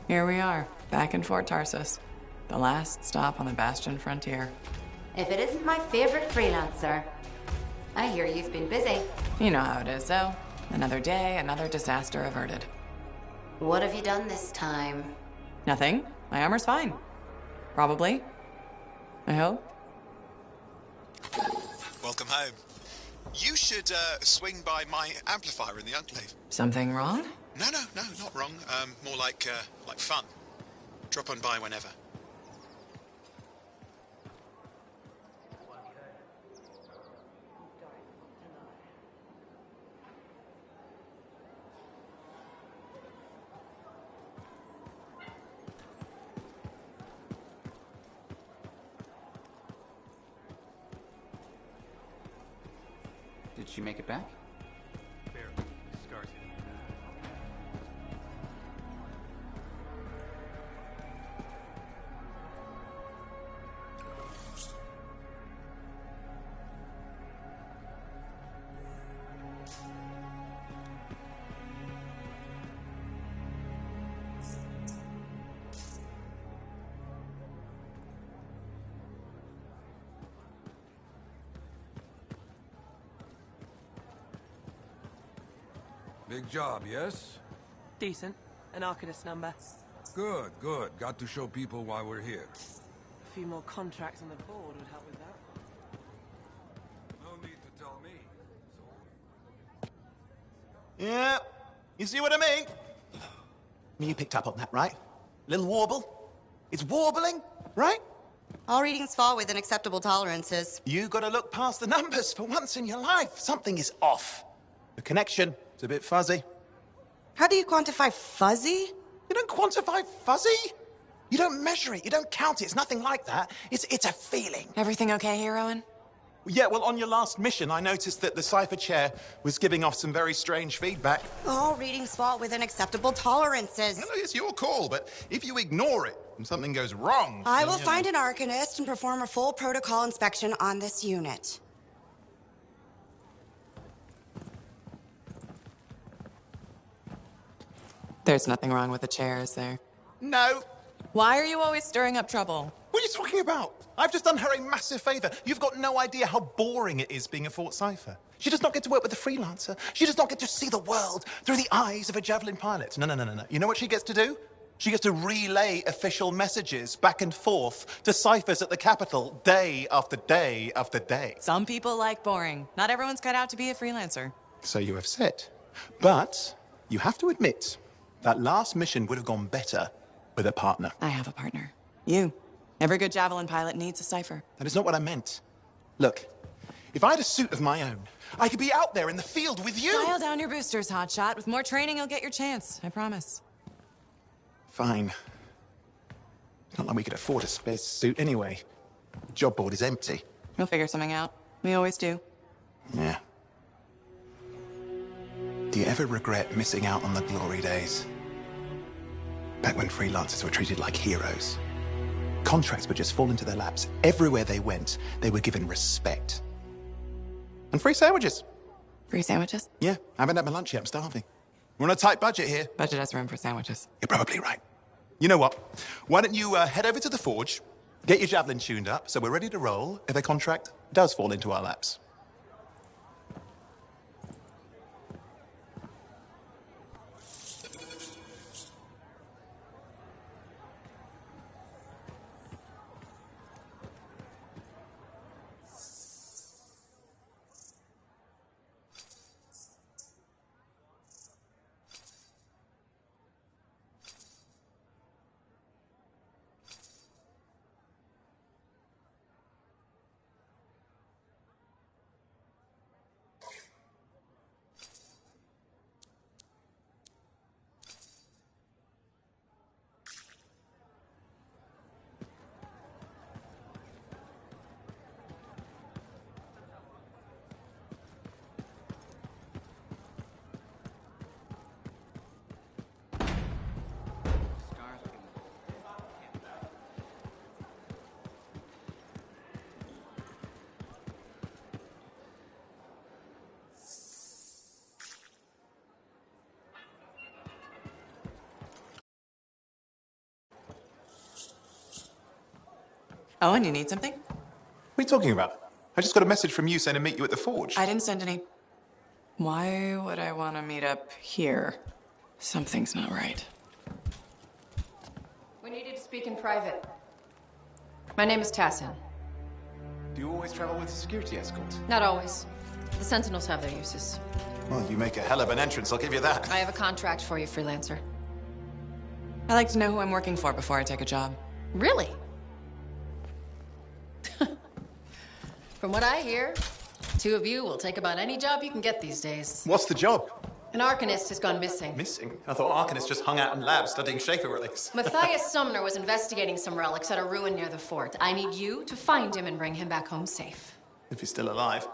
Here we are, back in Fort Tarsus. The last stop on the Bastion frontier. If it isn't my favorite freelancer. I hear you've been busy. You know how it is, though. Another day, another disaster averted. What have you done this time? Nothing. My armor's fine. Probably. I hope. Welcome home. You should swing by my amplifier in the Enclave. Something wrong? No, not wrong. More like fun. Drop on by whenever. Did she make it back? Barely. Scars here. Big job, yes? Decent. An Arcanist number. Good, good. Got to show people why we're here. A few more contracts on the board would help with that. No need to tell me. Yeah, you see what I mean? You picked up on that, right? Little warble? It's warbling, right? All readings fall within acceptable tolerances. You gotta look past the numbers for once in your life. Something is off. The connection is a bit fuzzy. How do you quantify fuzzy? You don't quantify fuzzy? You don't measure it, you don't count it, it's nothing like that. It's a feeling. Everything okay here, Owen? Yeah, well, on your last mission, I noticed that the cipher chair was giving off some very strange feedback. All readings fall within acceptable tolerances. Well, it's your call, but if you ignore it and something goes wrong... I will find an Arcanist and perform a full protocol inspection on this unit. There's nothing wrong with the chair, is there? No. Why are you always stirring up trouble? What are you talking about? I've just done her a massive favor. You've got no idea how boring it is being a Fort Cipher. She does not get to work with a freelancer. She does not get to see the world through the eyes of a javelin pilot. No. You know what she gets to do? She gets to relay official messages back and forth to ciphers at the Capitol day after day after day. Some people like boring. Not everyone's cut out to be a freelancer. So you have said. But you have to admit, that last mission would have gone better with a partner. I have a partner. You. Every good javelin pilot needs a cipher. That is not what I meant. Look, if I had a suit of my own, I could be out there in the field with you. Dial down your boosters, hotshot. With more training, you'll get your chance. I promise. Fine. It's not like we could afford a spare suit anyway. The job board is empty. We'll figure something out. We always do. Yeah. Do you ever regret missing out on the glory days? Back when freelancers were treated like heroes. Contracts would just fall into their laps. Everywhere they went, they were given respect. And free sandwiches. Free sandwiches? Yeah, I haven't had my lunch yet. I'm starving. We're on a tight budget here. Budget has room for sandwiches. You're probably right. You know what? Why don't you head over to the forge, get your javelin tuned up, so we're ready to roll if a contract does fall into our laps. Oh, and you need something? What are you talking about? I just got a message from you saying to meet you at the forge. I didn't send any. Why would I want to meet up here? Something's not right. We needed to speak in private. My name is Tassin. Do you always travel with a security escort? Not always. The Sentinels have their uses. Well, you make a hell of an entrance, I'll give you that. I have a contract for you, freelancer. I like to know who I'm working for before I take a job. Really? From what I hear, two of you will take about any job you can get these days. What's the job? An Arcanist has gone missing. Missing? I thought Arcanists just hung out in labs studying Schaefer relics. Matthias Sumner was investigating some relics at a ruin near the fort. I need you to find him and bring him back home safe. If he's still alive.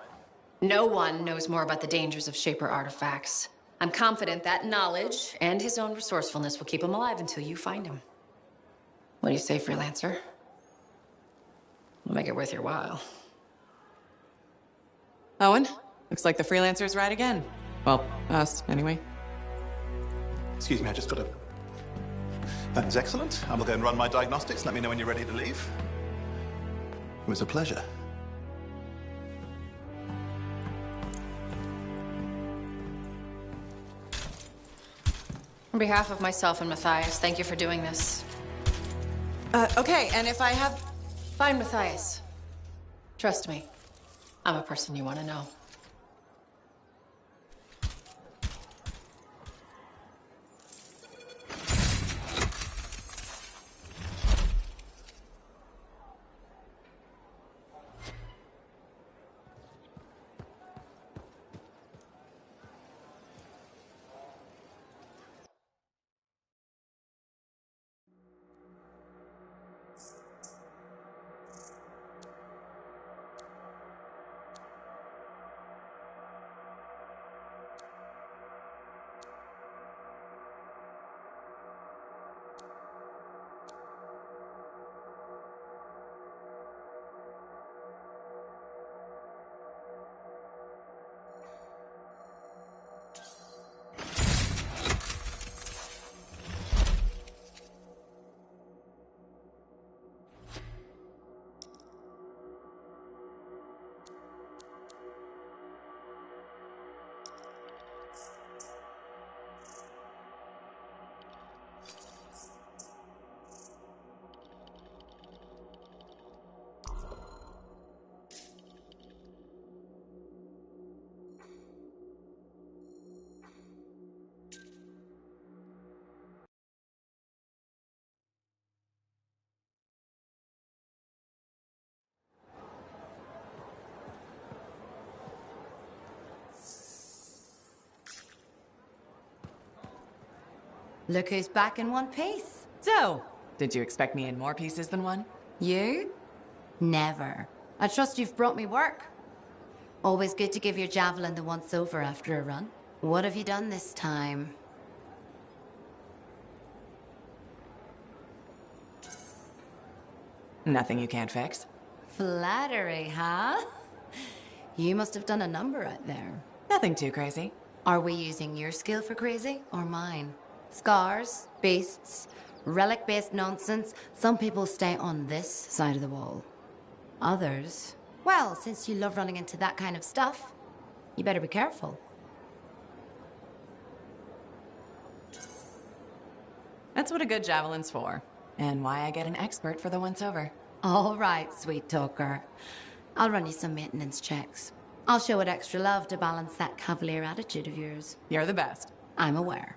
No one knows more about the dangers of Shaper artifacts. I'm confident that knowledge and his own resourcefulness will keep him alive until you find him. What do you say, freelancer? We'll make it worth your while. Owen, looks like the freelancer's right again. Well, us, anyway. Excuse me, I just got to... That is excellent. I will go and run my diagnostics. Let me know when you're ready to leave. It was a pleasure. On behalf of myself and Matthias, thank you for doing this. Okay, and if I have... Find Matthias. Trust me, I'm a person you want to know. Look who's back in one piece. So, did you expect me in more pieces than one? You? Never. I trust you've brought me work. Always good to give your javelin the once-over after a run. What have you done this time? Nothing you can't fix. Flattery, huh? You must have done a number out there. Nothing too crazy. Are we using your skill for crazy or mine? Scars, beasts, relic-based nonsense. Some people stay on this side of the wall. Others, well, since you love running into that kind of stuff, you better be careful. That's what a good javelin's for. And why I get an expert for the once-over. All right, sweet talker. I'll run you some maintenance checks. I'll show it extra love to balance that cavalier attitude of yours. You're the best. I'm aware.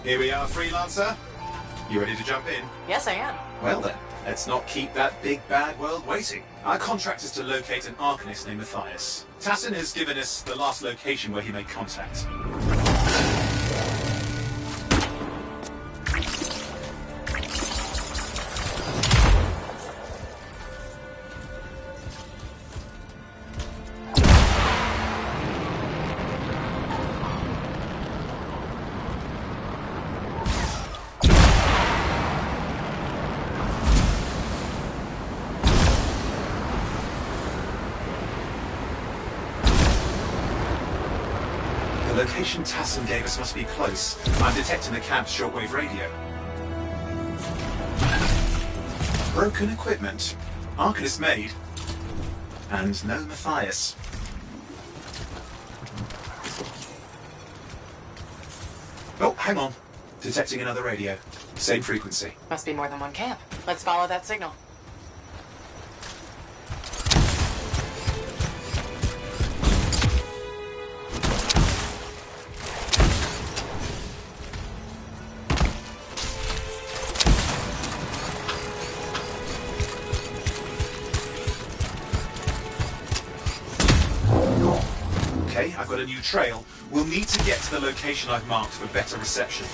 Here we are, Freelancer. You ready to jump in? Yes, I am. Well then, let's not keep that big bad world waiting. Our contract is to locate an Arcanist named Matthias. Tassin has given us the last location where he made contact. The location Tassin gave us must be close. I'm detecting the cab's shortwave radio. Broken equipment. Arcanist made. And no Matthias. Oh, hang on. Detecting another radio. Same frequency. Must be more than one camp. Let's follow that signal. Okay, I've got a new trail. We'll need to get to the location I've marked for better reception.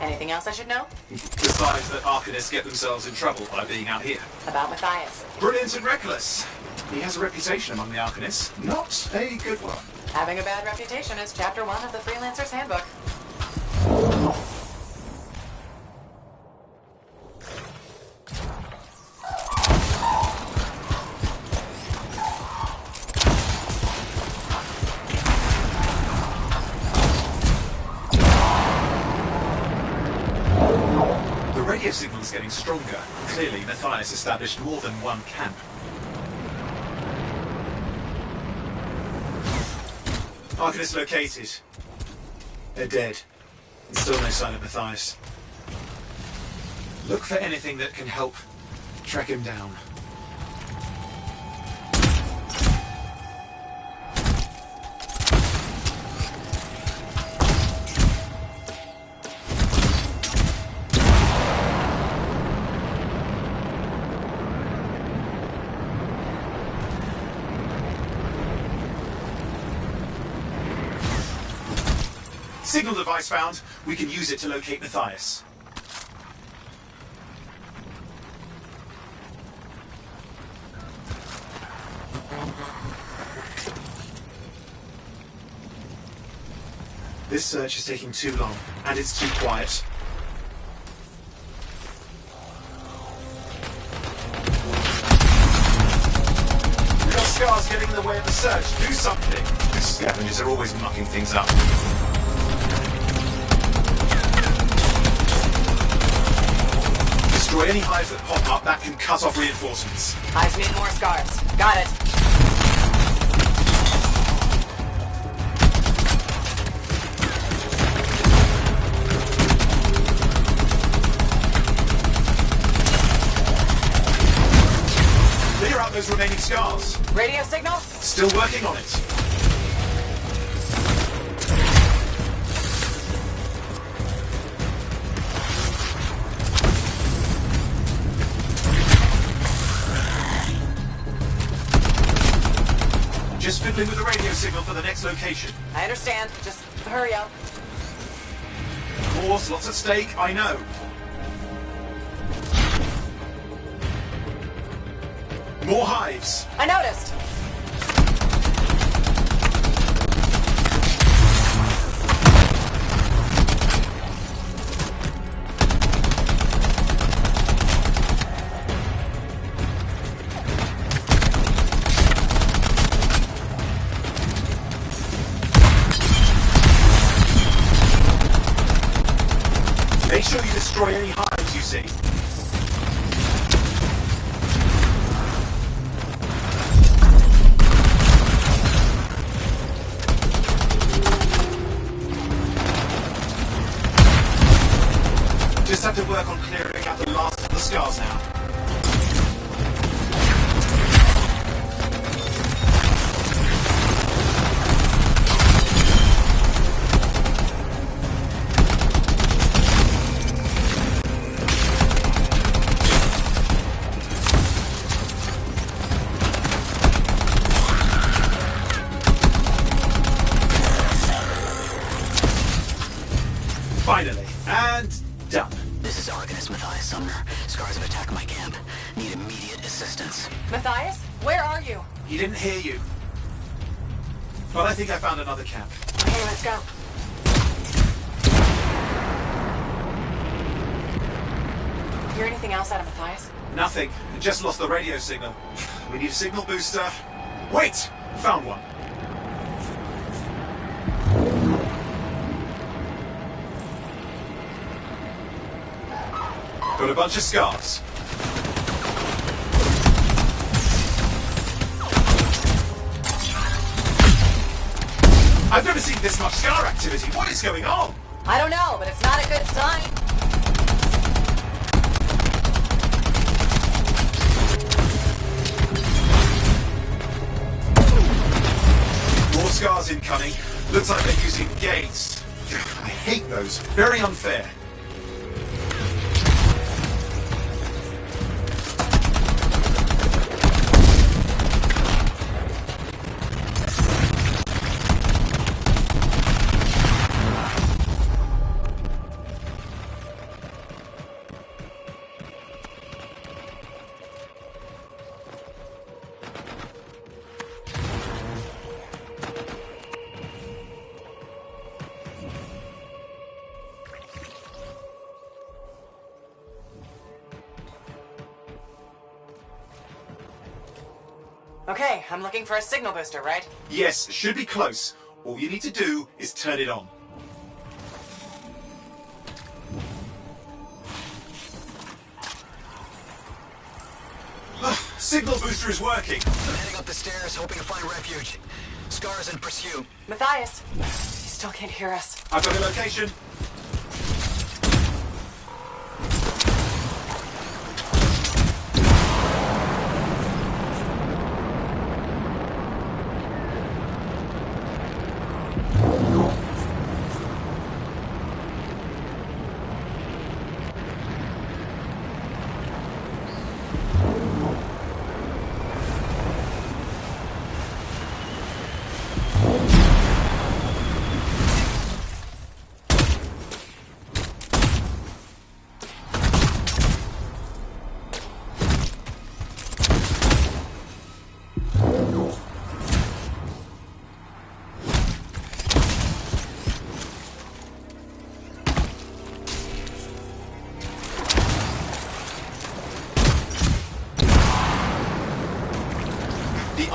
Anything else I should know? Besides that Arcanists get themselves in trouble by being out here. About Matthias. Brilliant and reckless. He has a reputation among the Arcanists. Not a good one. Having a bad reputation is chapter 1 of the Freelancer's Handbook. The radio signal is getting stronger. Clearly, Matthias established more than one camp. Arcanist located. They're dead. And still no sign of Matthias. Look for anything that can help track him down. Signal device found. We can use it to locate Matthias. This search is taking too long, and it's too quiet. We've got scars getting in the way of the search. Do something. These scavengers are always mucking things up. Destroy any hives that pop up. That can cut off reinforcements. Hives need more scars. Got it. Clear out those remaining scars. Radio signal? Still working on it. Just fiddling with the radio signal for the next location. I understand. Just hurry up. Of course, lots at stake, I know. More hives. I noticed. Make sure you destroy any hives you see. Just have to work on clearing out the last of the scars now. Finally, and done. This is Arcanist Matthias Sumner. Scars have attacked my camp. Need immediate assistance. Matthias, where are you? He didn't hear you. But I think I found another camp. Okay, let's go. Hear anything else out of Matthias? Nothing. Just lost the radio signal. We need a signal booster. Wait! Found one. Got a bunch of scars. I've never seen this much scar activity. What is going on? I don't know, but it's not a good sign. More scars incoming. Looks like they're using gates. I hate those. Very unfair. Okay, I'm looking for a signal booster, right? Yes, should be close. All you need to do is turn it on. Signal booster is working. I'm heading up the stairs, hoping to find refuge. Scars in pursuit. Matthias, he still can't hear us. I've got a location.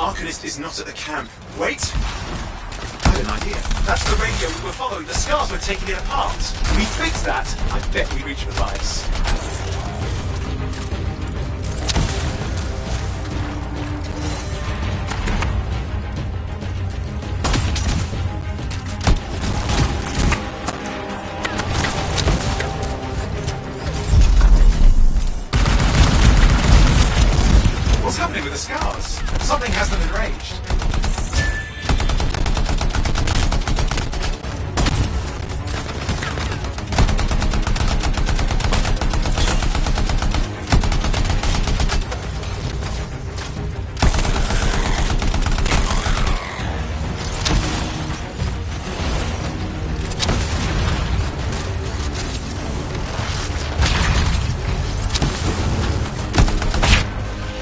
Arcanist is not at the camp. Wait! I had an idea. That's the radio we were following. The scars were taking it apart. We fix that. I bet we reach Matthias. What's happening with the scars? Something has them enraged.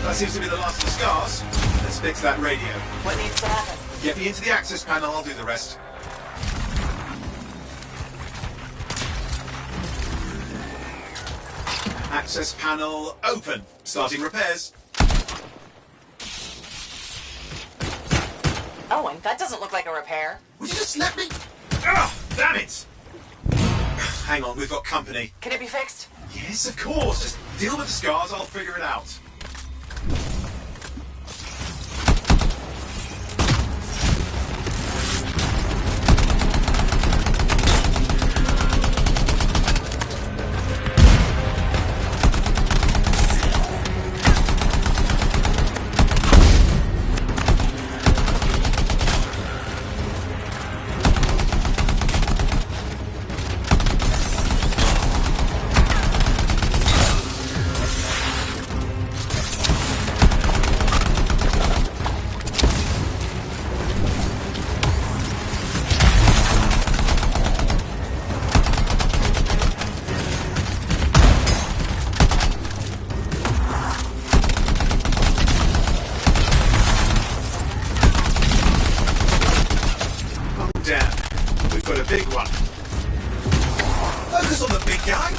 That seems to be the last of the scars. Let's fix that radio. What needs to happen? Get me into the access panel, I'll do the rest. Access panel open. Starting repairs. Owen, that doesn't look like a repair. Would you just let me? Ugh, damn it! Hang on, we've got company. Can it be fixed? Yes, of course. Just deal with the scars, I'll figure it out. Damn, we've got a big one. Focus on the big guy.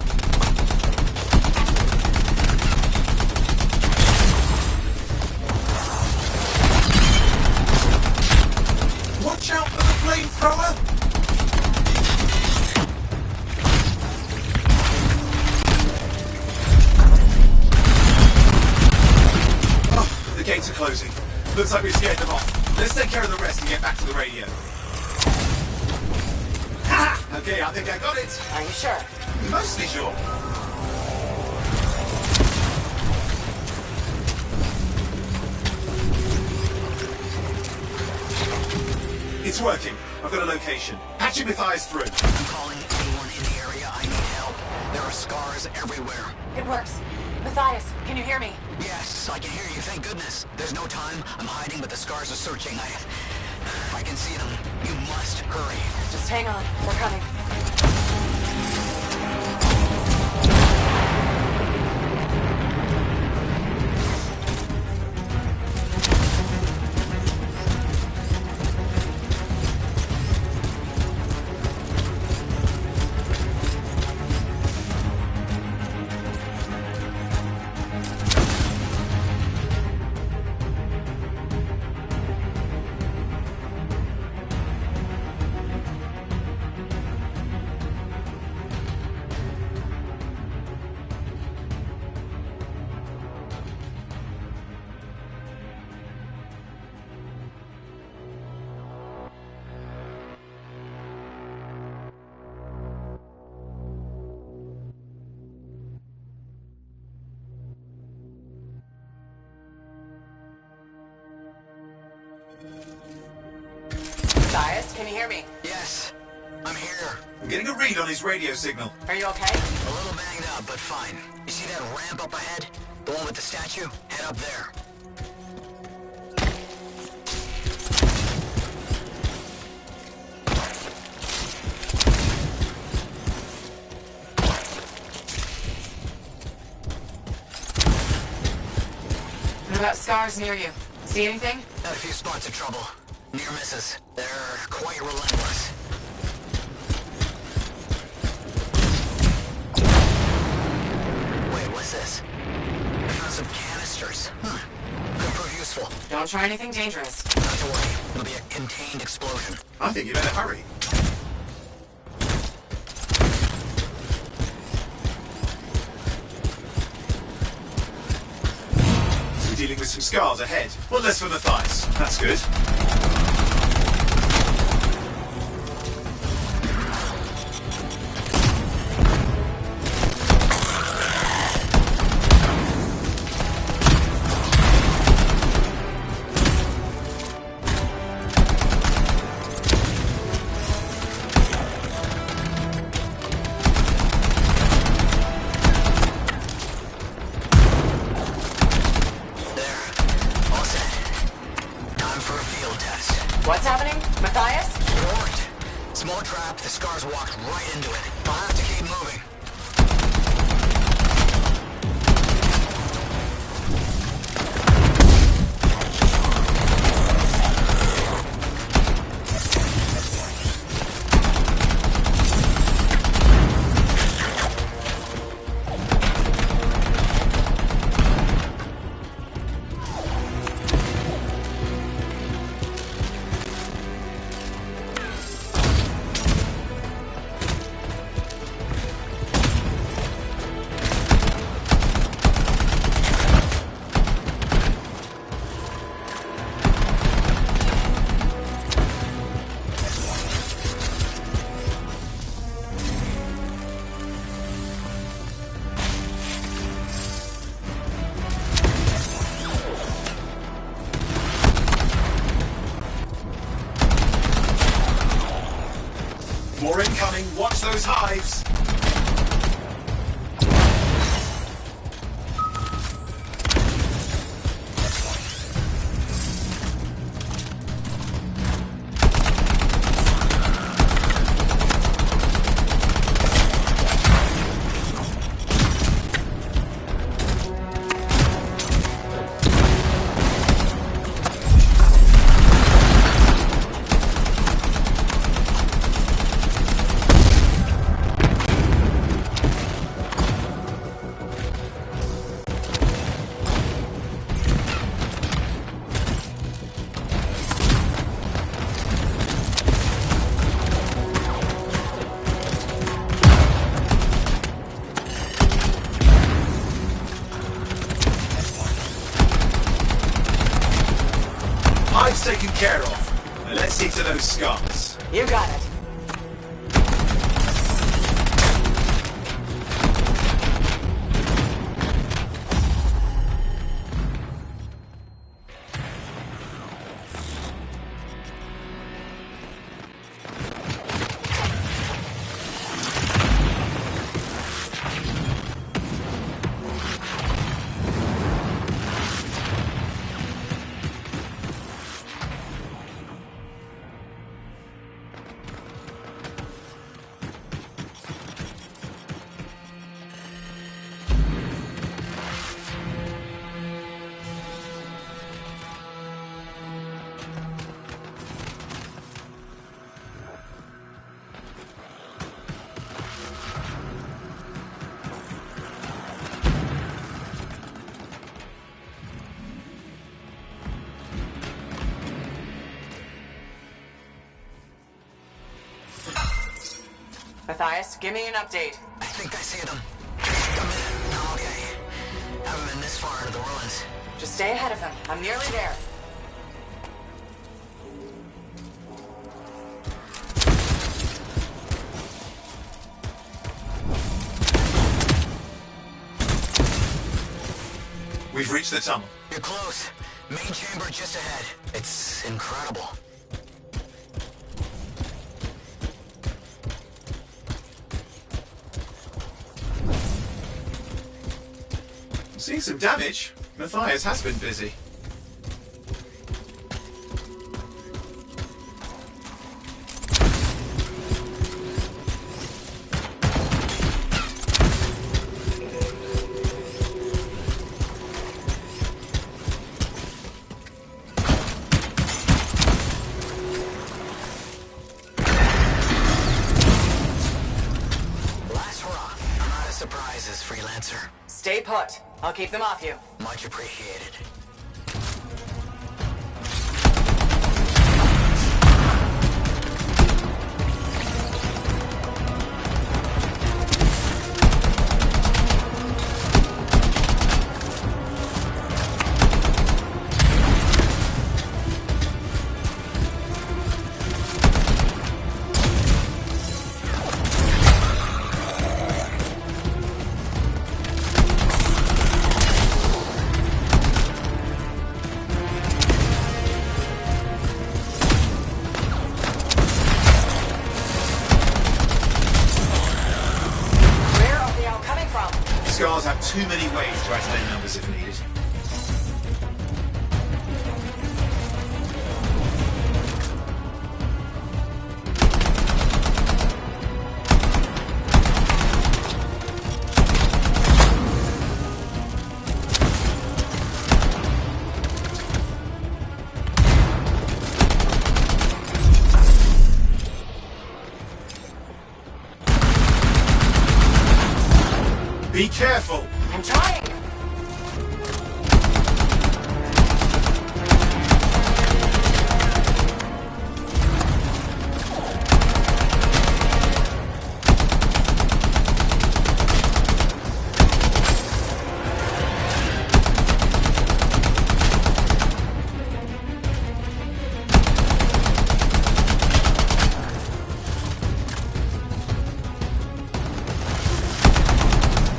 Watch out for the flamethrower. Oh, the gates are closing. Looks like we scared them off. Let's take care of the rest and get back to the radio. Okay, I think I got it. Are you sure? Mostly sure. It's working. I've got a location. Patching Matthias through. I'm calling anyone in the area. I need help. There are scars everywhere. It works. Matthias, can you hear me? Yes, I can hear you. Thank goodness. There's no time. I'm hiding, but the scars are searching. I can see them. You must hurry. Just hang on. We're coming. Matthias, can you hear me? Yes, I'm here. I'm getting a read on his radio signal. Are you okay? A little banged up, but fine. You see that ramp up ahead? The one with the statue? Head up there. What about scars near you? See anything? Had a few spots of trouble. Near misses. They're quite relentless. Wait, what's this? I found some canisters. Could prove useful. useful. Don't try anything dangerous. Not to worry. It'll be a contained explosion. I think you better hurry. We're dealing with some scars ahead. One less for Matthias. That's good. What's happening? Matthias? It worked. Small trap, the scars walked right into it. I'll have to keep moving. More incoming. Watch those hives. Hive's taken care of. Now let's see to those scars. You got it. Matthias, give me an update. I think I see them. Come in. I'm okay. Haven't been this far into the ruins. Just stay ahead of them. I'm nearly there. We've reached the tunnel. You're close. Main chamber just ahead. It's incredible. Seeing some damage. Matthias has been busy. Last hurrah. I'm out of surprises, freelancer. Stay put. I'll keep them off you. Much appreciated. Scars have too many ways to add to their numbers if needed. Be careful! I'm trying.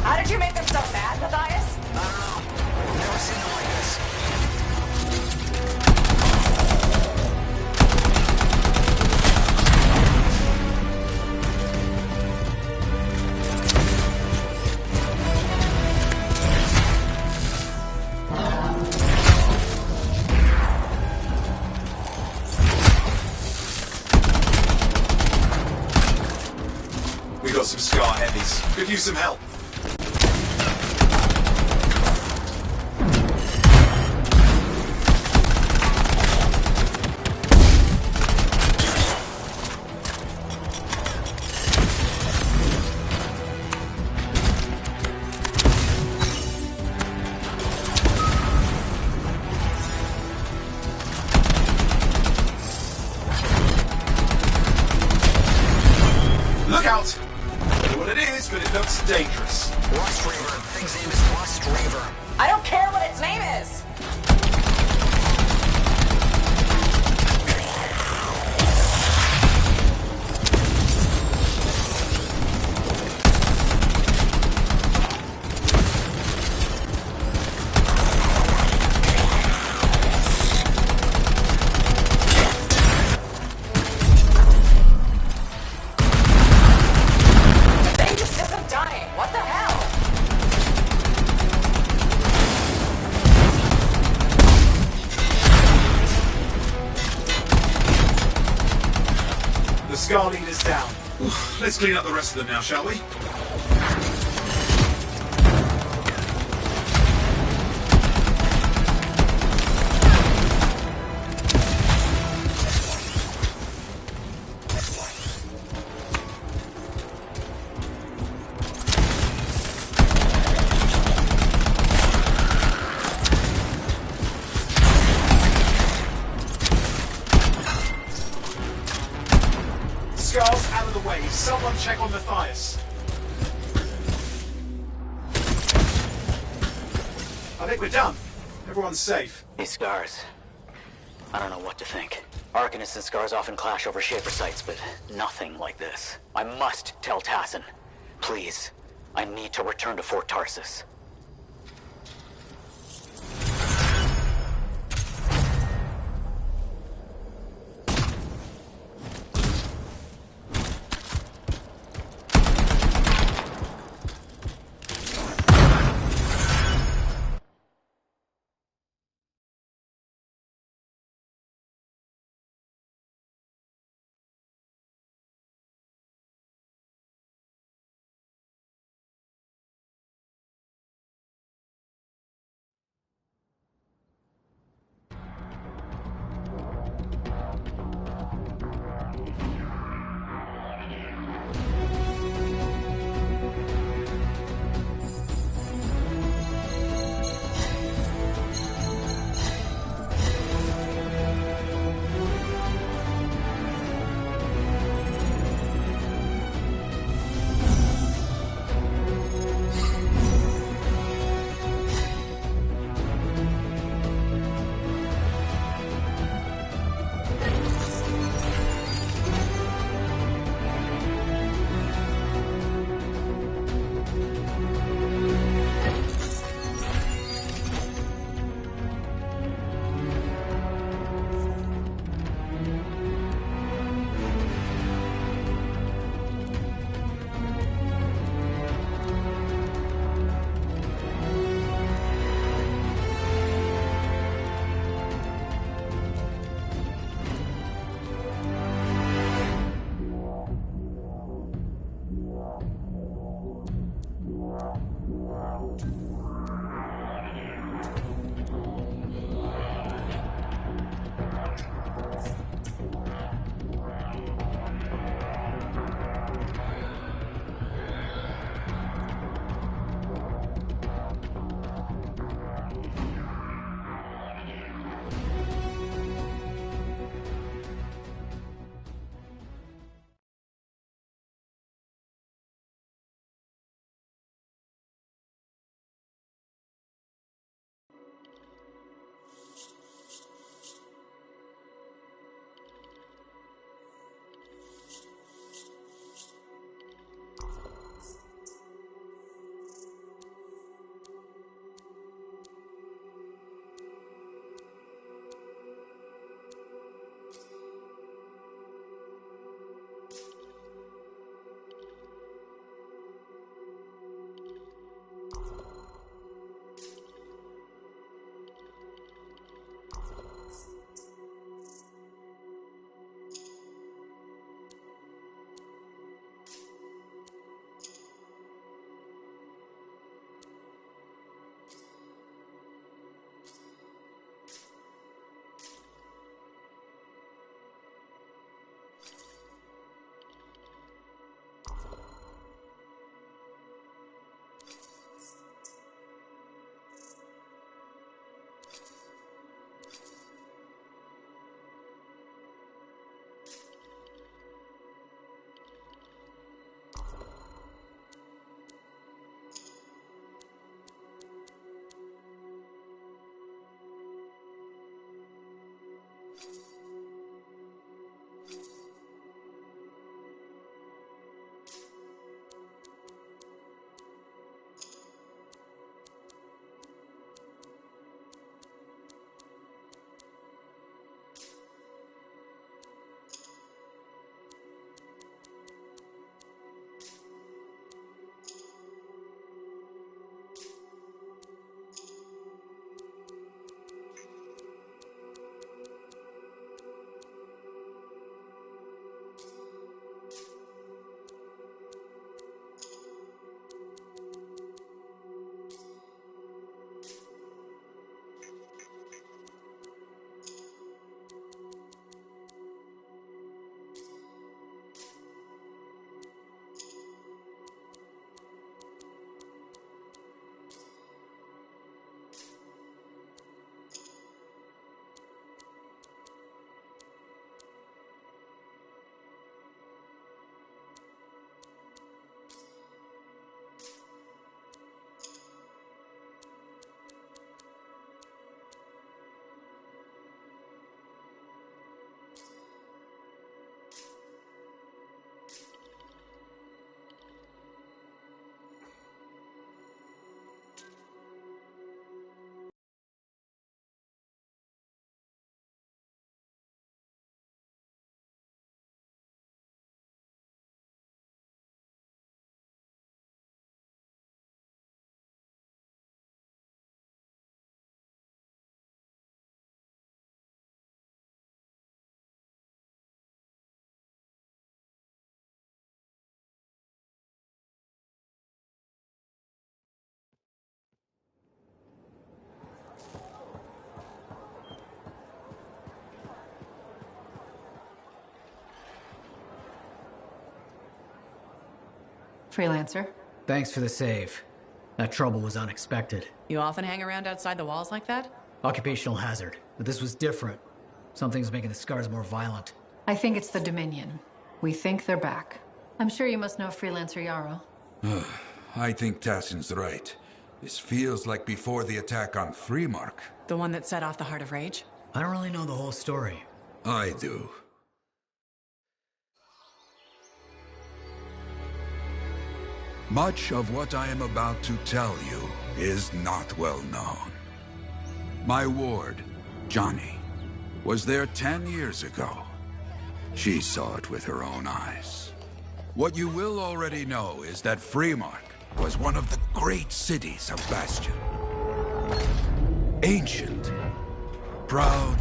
How did you make them so mad, Matthias? I don't know. Never seen them like this. We got some Scar heavies. Could use some help. Look out! I don't know what it is, but it looks dangerous. Rust Reaver. Thing's name is Rust Reaver. I don't care what its name is. The thing just isn't dying. What the hell? The Scar leader's down. Let's clean up the rest of them now, shall we? Scar's out of the way. Someone check on Matthias. I think we're done. Everyone's safe. These Scars. I don't know what to think. Arcanists and Scars often clash over Shaper sites, but nothing like this. I must tell Tassin. Please. I need to return to Fort Tarsus. Freelancer. Thanks for the save. That trouble was unexpected. You often hang around outside the walls like that? Occupational hazard. But this was different. Something's making the scars more violent. I think it's the Dominion. We think they're back. I'm sure you must know Freelancer Yarrow. I think Tassin's right. This feels like before the attack on Freemark. The one that set off the Heart of Rage? I don't really know the whole story. I do. Much of what I am about to tell you is not well known. My ward, Johnny, was there 10 years ago. She saw it with her own eyes. What you will already know is that Freemark was one of the great cities of Bastion. Ancient, proud,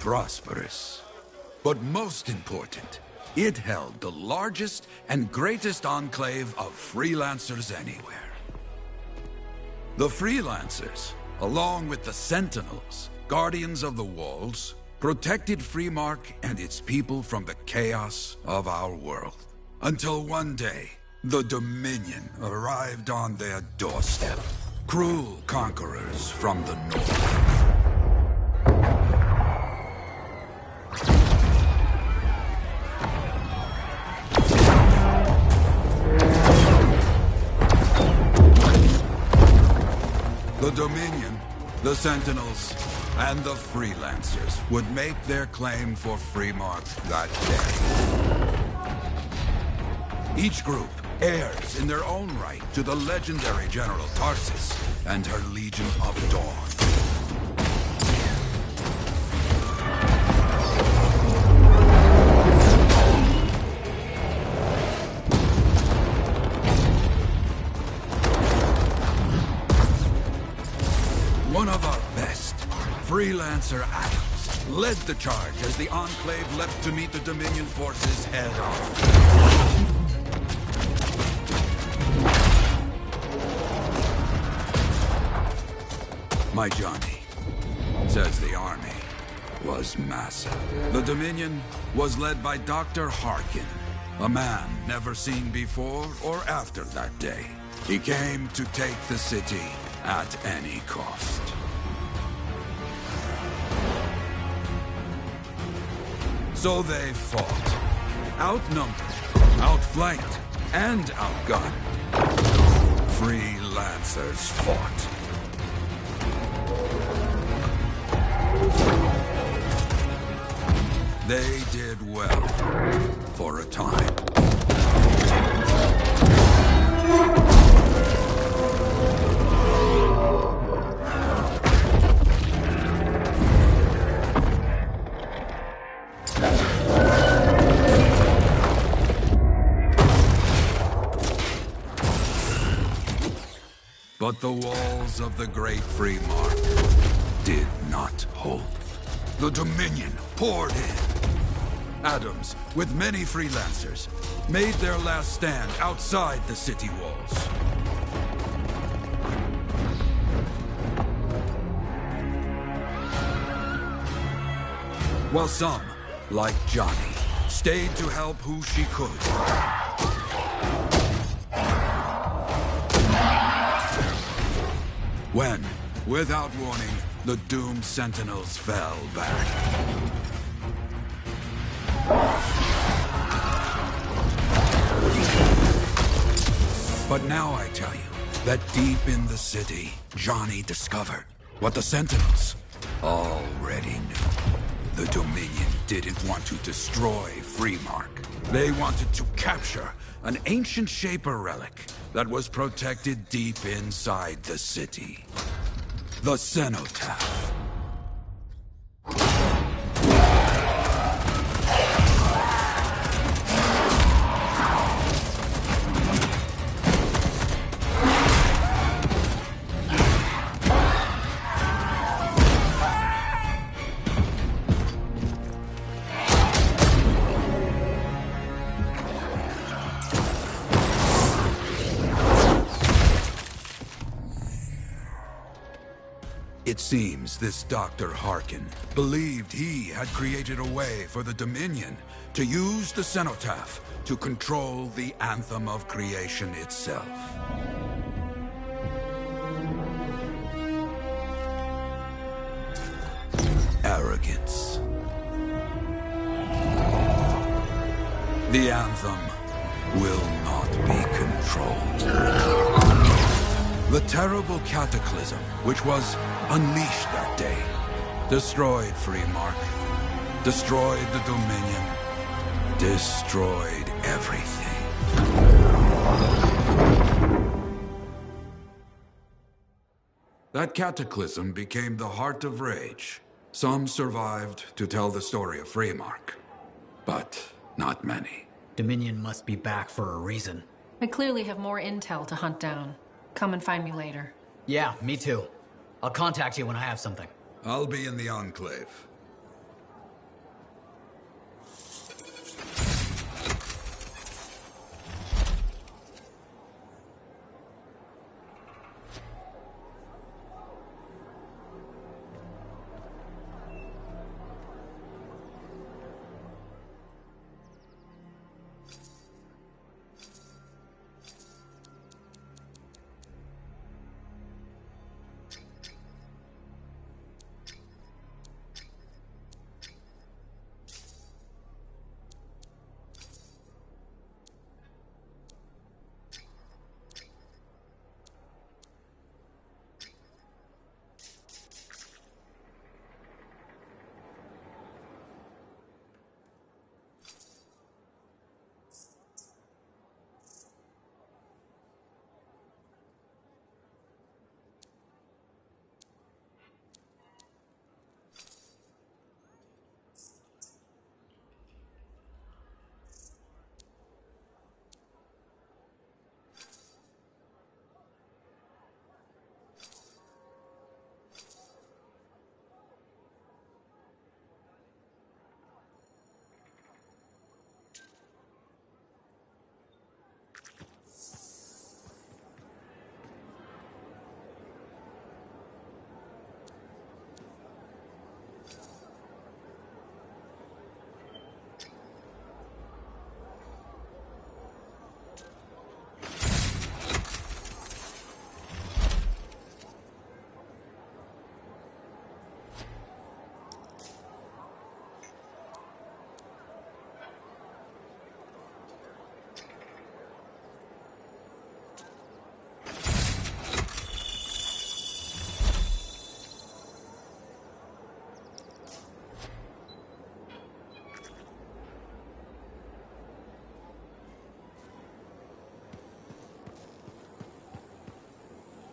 prosperous. But most important, it held the largest and greatest enclave of freelancers anywhere. The freelancers, along with the Sentinels, guardians of the walls, protected Freemark and its people from the chaos of our world. Until one day, the Dominion arrived on their doorstep. Cruel conquerors from the north. The Dominion, the Sentinels, and the Freelancers would make their claim for Freemark that day. Each group heirs in their own right to the legendary General Tarsis and her Legion of Dawn. One of our best, Freelancer Adams, led the charge as the Enclave leapt to meet the Dominion forces head-on. My Johnny says the army was massive. The Dominion was led by Dr. Harkin, a man never seen before or after that day. He came to take the city at any cost. So they fought. Outnumbered, outflanked, and outgunned. Freelancers fought. They did well, for a time. But the walls of the Great Freemark did not hold. The Dominion poured in. Adams, with many freelancers, made their last stand outside the city walls. While some, like Johnny, stayed to help who she could. When, without warning, the doomed Sentinels fell back. But now I tell you that deep in the city, Johnny discovered what the Sentinels already knew. The Dominion didn't want to destroy Freemark. They wanted to capture an ancient Shaper relic that was protected deep inside the city. The Cenotaph. It seems this Dr. Harkin believed he had created a way for the Dominion to use the cenotaph to control the Anthem of creation itself. Arrogance. The Anthem will not be controlled. The terrible cataclysm which was unleashed that day destroyed Freemark, destroyed the Dominion, destroyed everything. That cataclysm became the heart of rage. Some survived to tell the story of Freemark, but not many. Dominion must be back for a reason. I clearly have more intel to hunt down. Come and find me later. Yeah, me too. I'll contact you when I have something. I'll be in the Enclave.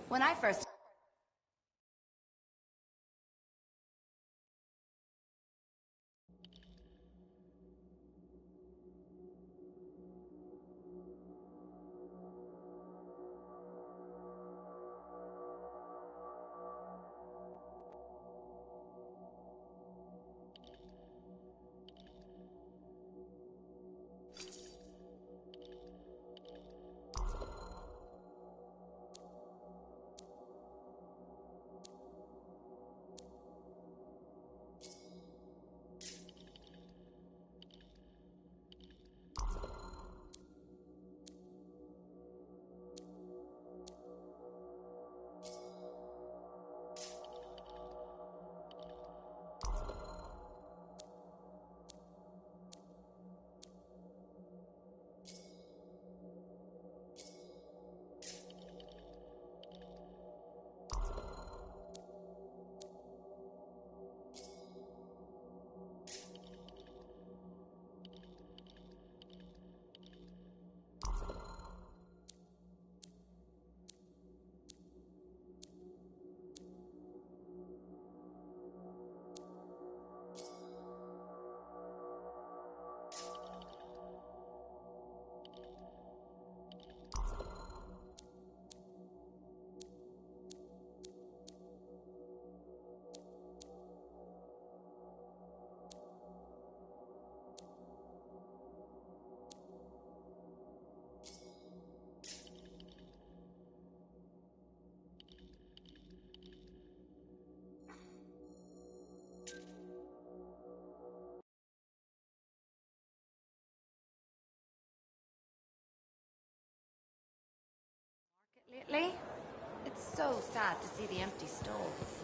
When I first... Lately, it's so sad to see the empty stalls.